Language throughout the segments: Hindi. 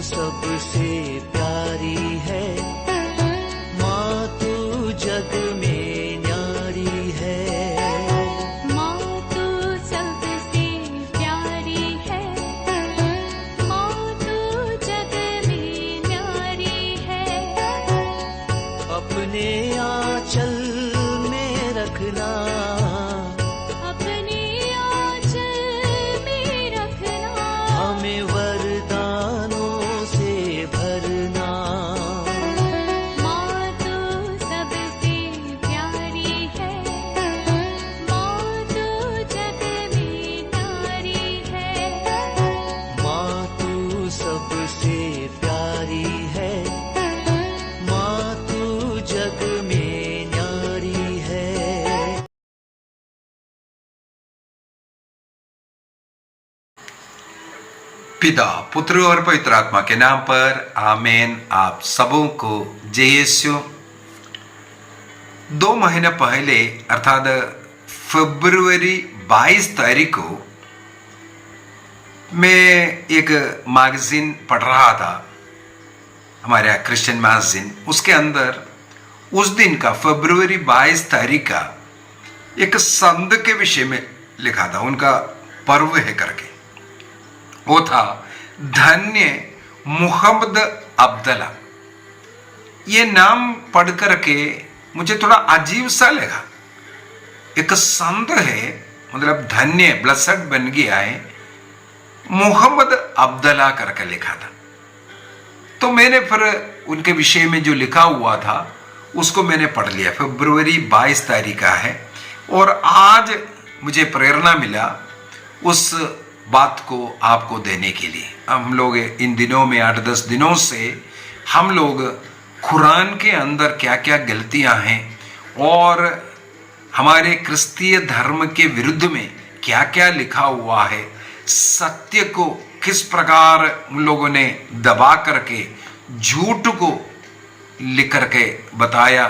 सबसे प्यारी है, माँ तू जग में न्यारी है। माँ तू सबसे प्यारी है, माँ तू जग में न्यारी है। अपने आंचल में रखना, अपने आंचल में रखना, हमें वरदानों से भरना। माँ तू सबसे प्यारी है, माँ तू जग में न्यारी है। माँ तू सबसे प्यारी है, माँ तू जग में न्यारी है। पिता, पुत्र और पवित्र आत्मा के नाम पर आमीन। आप सबों को जय यीशु। 2 महीने पहले अर्थात फरवरी 22 तारीख को मैं एक मैगजीन पढ़ रहा था, हमारे क्रिश्चियन मैगजीन। उसके अंदर उस दिन का फरवरी 22 तारीख का एक संत के विषय में लिखा था, उनका पर्व है करके। वो था धन्य मोहम्मद अब्दुल्ला। ये नाम पढ़ करके मुझे थोड़ा अजीब सा लगा। एक संत है, मतलब धन्य ब्लेस्ड बन गया है, मोहम्मद अब्दुल्ला करके लिखा था। तो मैंने फिर उनके विषय में जो लिखा हुआ था उसको मैंने पढ़ लिया। फरवरी 22 तारीख का है और आज मुझे प्रेरणा मिला उस बात को आपको देने के लिए। हम लोग इन दिनों में 8-10 दिनों से हम लोग कुरान के अंदर क्या क्या गलतियां हैं और हमारे क्रिस्तीय धर्म के विरुद्ध में क्या क्या लिखा हुआ है, सत्य को किस प्रकार उन लोगों ने दबा करके झूठ को लिख करके बताया।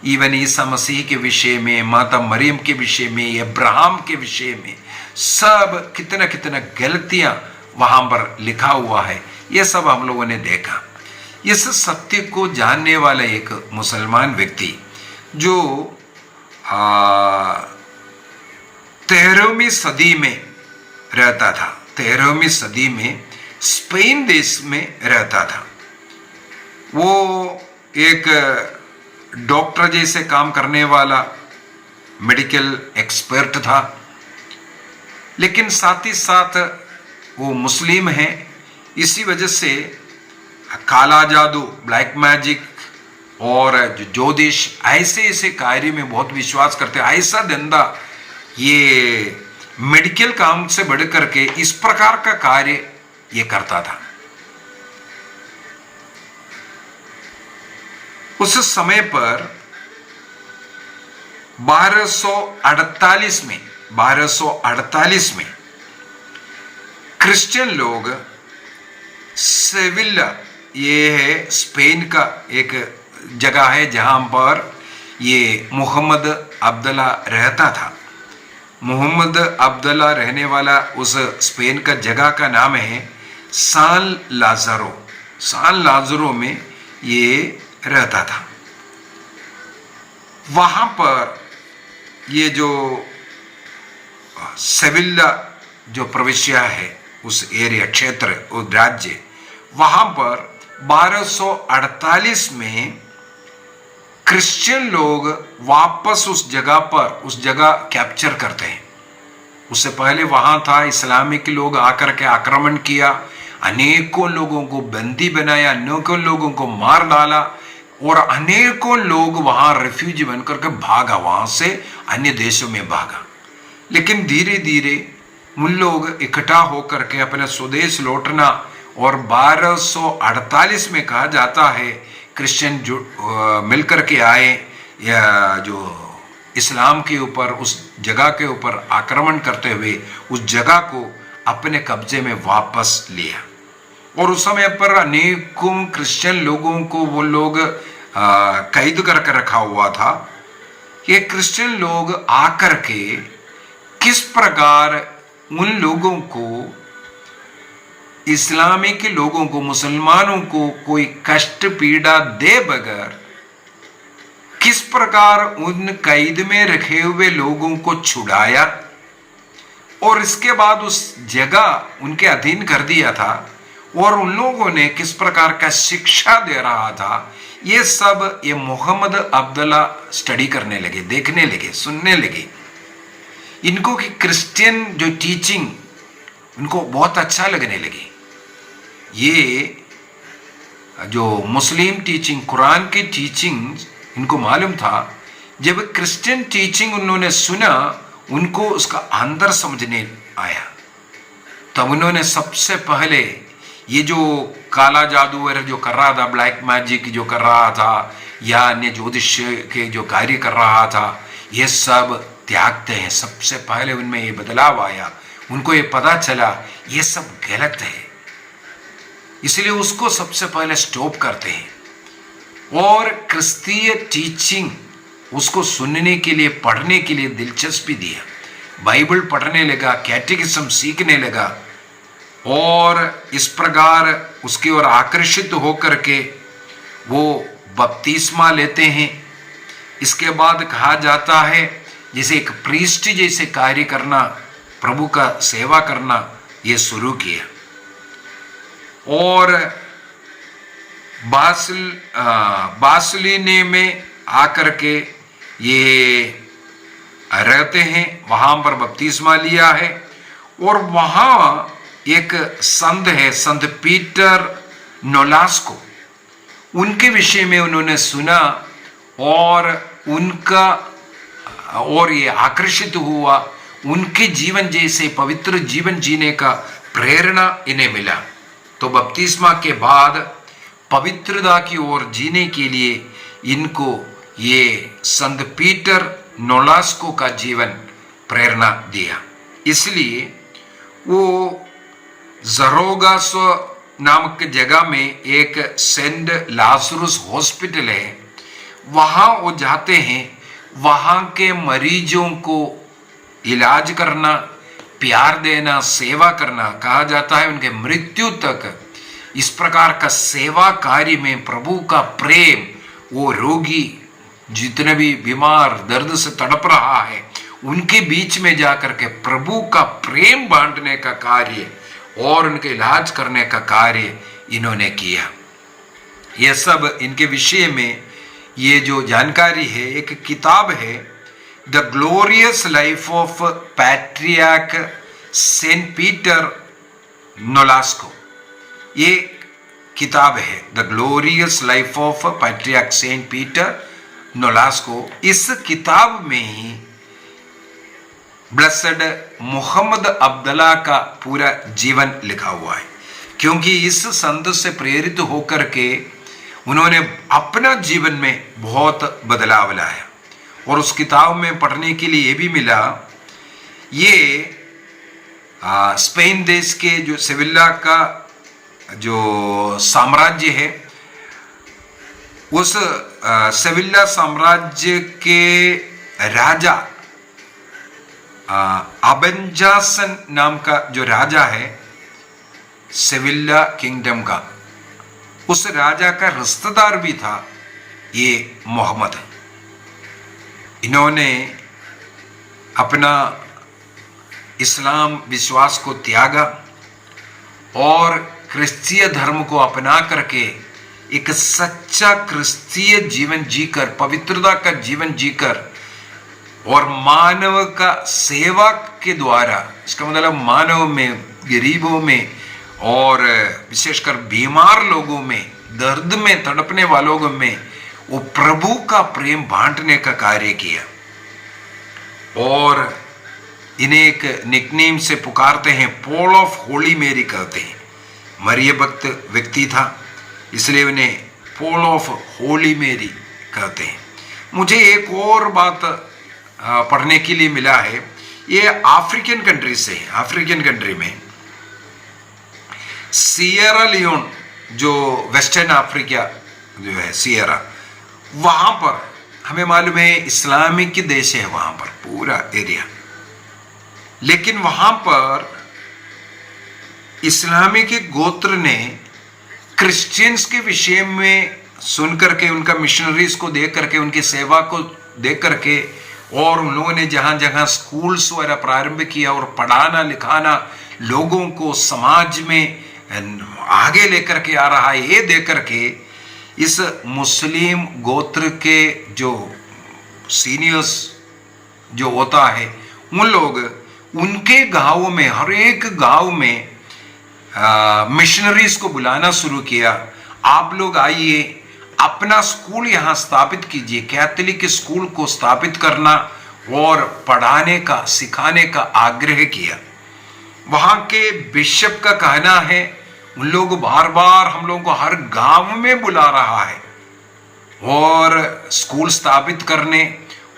इवन ईसा मसीह के विषय में, माता मरियम के विषय में, अब्राहम के विषय में, सब कितना कितना गलतियां वहां पर लिखा हुआ है। यह सब हम लोगों ने देखा। इस सत्य को जानने वाला एक मुसलमान व्यक्ति जो 13वीं सदी में रहता था, 13वीं सदी में स्पेन देश में रहता था। वो एक डॉक्टर जैसे काम करने वाला मेडिकल एक्सपर्ट था, लेकिन साथ ही साथ वो मुस्लिम है। इसी वजह से काला जादू, ब्लैक मैजिक और जो ज्योतिष, ऐसे ऐसे कार्य में बहुत विश्वास करते। ऐसा धंधा ये मेडिकल काम से बढ़ करके इस प्रकार का कार्य ये करता था। उस समय पर 1248 में क्रिश्चियन लोग सेविल्ला, ये है स्पेन का एक जगह है जहां पर ये मोहम्मद अब्दुल्ला रहता था। मोहम्मद अब्दुल्ला रहने वाला उस स्पेन का जगह का नाम है सान लाज़ारो। सान लाज़ारो में ये रहता था। वहां पर ये जो सेविल्ला जो प्रविश्या है, उस एरिया, क्षेत्र, उस राज्य, वहां पर 1248 में क्रिश्चियन लोग वापस उस जगह कैप्चर करते हैं। उससे पहले वहां था इस्लामिक लोग आकर के आक्रमण किया, अनेकों लोगों को बंदी बनाया, अनेकों लोगों को मार डाला और अनेकों लोग वहां रेफ्यूजी बनकर के भागा, वहां से अन्य देशों में भागा। लेकिन धीरे धीरे उन लोग इकट्ठा होकर के अपने स्वदेश लौटना, और 1248 में कहा जाता है क्रिश्चियन जो मिलकर के आए, या जो इस्लाम के ऊपर, उस जगह के ऊपर आक्रमण करते हुए उस जगह को अपने कब्जे में वापस लिया। और उस समय पर अनेकों क्रिश्चियन लोगों को वो लोग कैद करके रखा हुआ था। ये क्रिश्चियन लोग आकर के किस प्रकार उन लोगों को इस्लामिक लोगों को, मुसलमानों को कोई कष्ट पीड़ा दे बगैर किस प्रकार उन कैद में रखे हुए लोगों को छुड़ाया और इसके बाद उस जगह उनके अधीन कर दिया था, और उन लोगों ने किस प्रकार का शिक्षा दे रहा था, ये सब ये मोहम्मद अब्दुल्ला स्टडी करने लगे, देखने लगे, सुनने लगे। इनको की क्रिश्चियन जो टीचिंग उनको बहुत अच्छा लगने लगी। ये जो मुस्लिम टीचिंग, कुरान की टीचिंग इनको मालूम था। जब क्रिश्चियन टीचिंग उन्होंने सुना, उनको उसका अंदर समझने आया। तब उन्होंने सबसे पहले ये जो काला जादू वगैरह जो कर रहा था, ब्लैक मैजिक जो कर रहा था, या अन्य ज्योतिष के जो कार्य कर रहा था, ये सब त्यागते हैं। सबसे पहले उनमें ये बदलाव आया। उनको ये पता चला ये सब गलत है, इसलिए उसको सबसे पहले स्टॉप करते हैं। और क्रिस्तीय टीचिंग उसको सुनने के लिए, पढ़ने के लिए दिलचस्पी दिया। बाइबल पढ़ने लगा, कैटेकिज्म सीखने लगा, और इस प्रकार उसकी ओर आकर्षित होकर के वो बपतिस्मा लेते हैं। इसके बाद कहा जाता है जैसे एक प्रीस्ट जैसे कार्य करना, प्रभु का सेवा करना ये शुरू किया। और बासलिने में आकर के ये रहते हैं, वहां पर बपतिस्मा लिया है। और वहां एक संत है, संत पीटर नोलास्को, उनके विषय में उन्होंने सुना और उनका, और ये आकर्षित हुआ। उनके जीवन जैसे पवित्र जीवन जीने का प्रेरणा इन्हें मिला। तो बपतिस्मा के बाद पवित्रता की ओर जीने के लिए इनको ये संत पीटर नोलास्को का जीवन प्रेरणा दिया। इसलिए वो जरोगासो नामक जगह में एक सेंट लाजरस हॉस्पिटल है, वहां वो जाते हैं। वहां के मरीजों को इलाज करना, प्यार देना, सेवा करना, कहा जाता है उनके मृत्यु तक इस प्रकार का सेवा कार्य में प्रभु का प्रेम, वो रोगी जितने भी बीमार दर्द से तड़प रहा है उनके बीच में जाकर के प्रभु का प्रेम बांटने का कार्य और उनके इलाज करने का कार्य इन्होंने किया। यह सब इनके विषय में ये जो जानकारी है, एक किताब है the glorious life of patriarch Saint Peter Nolasco. ये किताब है the glorious life of patriarch Saint Peter Nolasco. इस किताब में ही ब्लेसेड मोहम्मद अब्दुल्ला का पूरा जीवन लिखा हुआ है, क्योंकि इस संत से प्रेरित होकर के उन्होंने अपना जीवन में बहुत बदलाव लाया। और उस किताब में पढ़ने के लिए ये भी मिला, ये स्पेन देश के जो सेविल्ला का जो साम्राज्य है, उस सेविल्ला साम्राज्य के राजा अबेंजासन नाम का जो राजा है सेविल्ला किंगडम का, उस राजा का रिश्तेदार भी था ये मोहम्मद। इन्होंने अपना इस्लाम विश्वास को त्यागा और क्रिस्तीय धर्म को अपना करके एक सच्चा क्रिस्तीय जीवन जीकर, पवित्रता का जीवन जीकर और मानव का सेवा के द्वारा, इसका मतलब मानव में, गरीबों में और विशेषकर बीमार लोगों में, दर्द में तड़पने वालों में वो प्रभु का प्रेम बांटने का कार्य किया। और इन्हें एक निकनेम से पुकारते हैं, पॉल ऑफ होली मेरी कहते हैं। मरिय भक्त व्यक्ति था, इसलिए उन्हें पॉल ऑफ होली मेरी कहते हैं। मुझे एक और बात पढ़ने के लिए मिला है, ये अफ्रीकन कंट्री से है। अफ्रीकन कंट्री में सियरा लियोन, जो वेस्टर्न अफ्रीका जो है सियरा, वहां पर हमें मालूम है इस्लामिक देश है वहां पर पूरा एरिया, लेकिन वहां पर इस्लामी के गोत्र ने क्रिश्चियंस के विषय में सुन करके, उनका मिशनरीज को देख करके, उनकी सेवा को देख करके, और उन लोगों ने जहाँ जहाँ स्कूल्स वगैरह प्रारंभ किया और पढ़ाना लिखाना लोगों को समाज में आगे लेकर के आ रहा है, ये देख करके इस मुस्लिम गोत्र के जो सीनियर्स जो होता है, उन लोग उनके गांवों में, हर एक गांव में मिशनरीज को बुलाना शुरू किया। आप लोग आइए, अपना स्कूल यहाँ स्थापित कीजिए। कैथोलिक स्कूल को स्थापित करना और पढ़ाने का, सिखाने का आग्रह किया। वहाँ के बिशप का कहना है, उन लोग बार बार हम लोगों को हर गांव में बुला रहा है और स्कूल स्थापित करने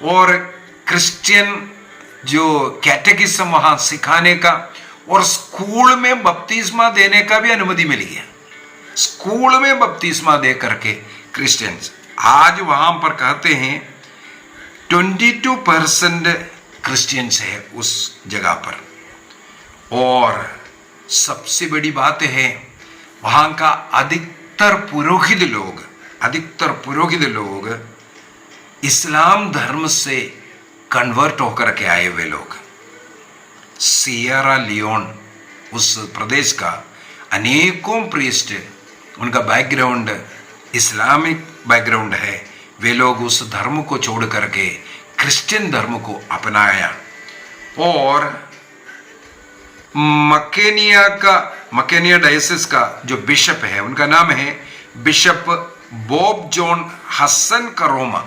और क्रिश्चियन जो कैटेकिज्म वहाँ सिखाने का, और स्कूल में बपतिस्मा देने का भी अनुमति मिली है। स्कूल में बपतिस्मा दे करके क्रिश्चियंस, आज वहां पर कहते हैं 22% क्रिश्चियंस है उस जगह पर। और सबसे बड़ी बात है, वहां का अधिकतर पुरोहित लोग इस्लाम धर्म से कन्वर्ट होकर के आए हुए लोग। सियरा लियोन उस प्रदेश का अनेकों प्रीस्ट, उनका बैकग्राउंड इस्लामिक बैकग्राउंड है। वे लोग उस धर्म को छोड़ करके क्रिश्चियन धर्म को अपनाया। और मकेनिया डायसिस का जो बिशप है, उनका नाम है बिशप बॉब जॉन हसन करोमा।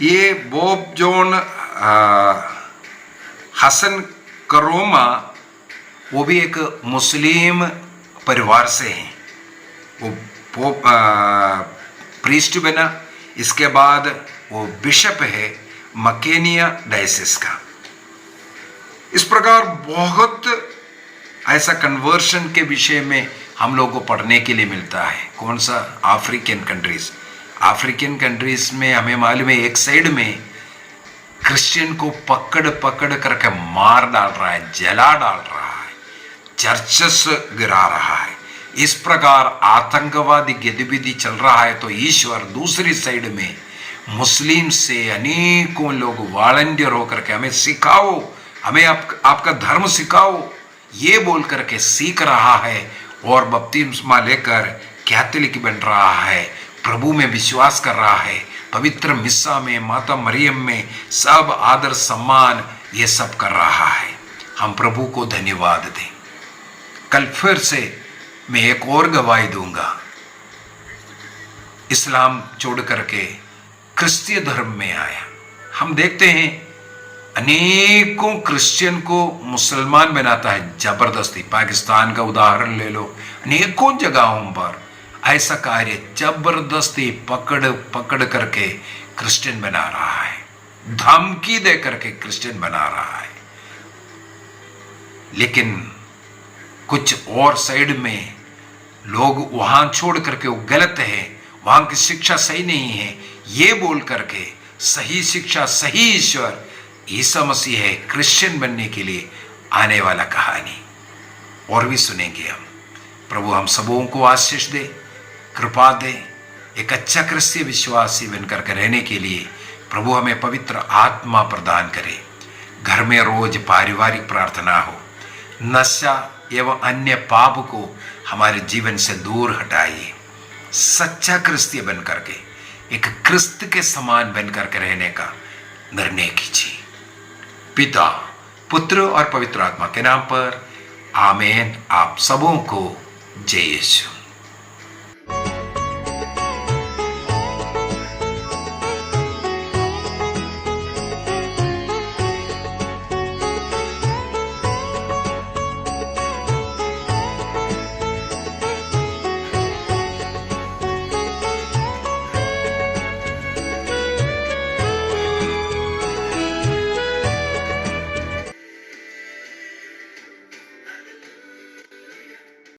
ये बॉब जॉन हसन करोमा वो भी एक मुस्लिम परिवार से हैं। वो प्रीस्ट बना, इसके बाद वो बिशप है मकेनिया डायसिस का। इस प्रकार बहुत ऐसा कन्वर्शन के विषय में हम लोगों को पढ़ने के लिए मिलता है। कौन सा? अफ्रीकन कंट्रीज में हमें मालूम है, एक साइड में क्रिश्चियन को पकड़ करके मार डाल रहा है, जला डाल रहा है, चर्चेस गिरा रहा है। इस प्रकार आतंकवादी गतिविधि चल रहा है। तो ईश्वर दूसरी साइड में मुस्लिम से अनेकों लोग वॉलंटियर होकर के हमें सिखाओ, हमें आपका धर्म सिखाओ, ये बोल करके सीख रहा है और बपतिस्मा लेकर कैथोलिक बन रहा है, प्रभु में विश्वास कर रहा है, पवित्र मिस्सा में, माता मरियम में सब आदर सम्मान ये सब कर रहा है। हम प्रभु को धन्यवाद दें। कल फिर से मैं एक और गवाही दूंगा। इस्लाम छोड़ करके क्रिश्चिय धर्म में आया। हम देखते हैं अनेकों क्रिश्चियन को मुसलमान बनाता है जबरदस्ती। पाकिस्तान का उदाहरण ले लो, अनेकों जगहों पर ऐसा कार्य जबरदस्ती पकड़ करके क्रिश्चियन बना रहा है, धमकी दे करके क्रिश्चियन बना रहा है। लेकिन कुछ और साइड में लोग वहां छोड़ करके वो गलत है, वहां की शिक्षा सही नहीं है, ये बोल करके सही शिक्षा, सही ईश्वर ईसा मसीह है, क्रिश्चियन बनने के लिए आने वाला कहानी और भी सुनेंगे हम। प्रभु हम सबों को आशीष दे, कृपा दे, एक अच्छा क्रिश्चियन विश्वासी बनकर के रहने के लिए प्रभु हमें पवित्र आत्मा प्रदान करे। घर में रोज पारिवारिक प्रार्थना हो, नशा एवं अन्य पाप को हमारे जीवन से दूर हटाइए। सच्चा क्रिश्चियन बन करके, एक क्रिस्त के समान बन करके रहने का निर्णय कीजिए। पिता, पुत्र और पवित्र आत्मा के नाम पर आमीन। आप सबों को जय यीशु।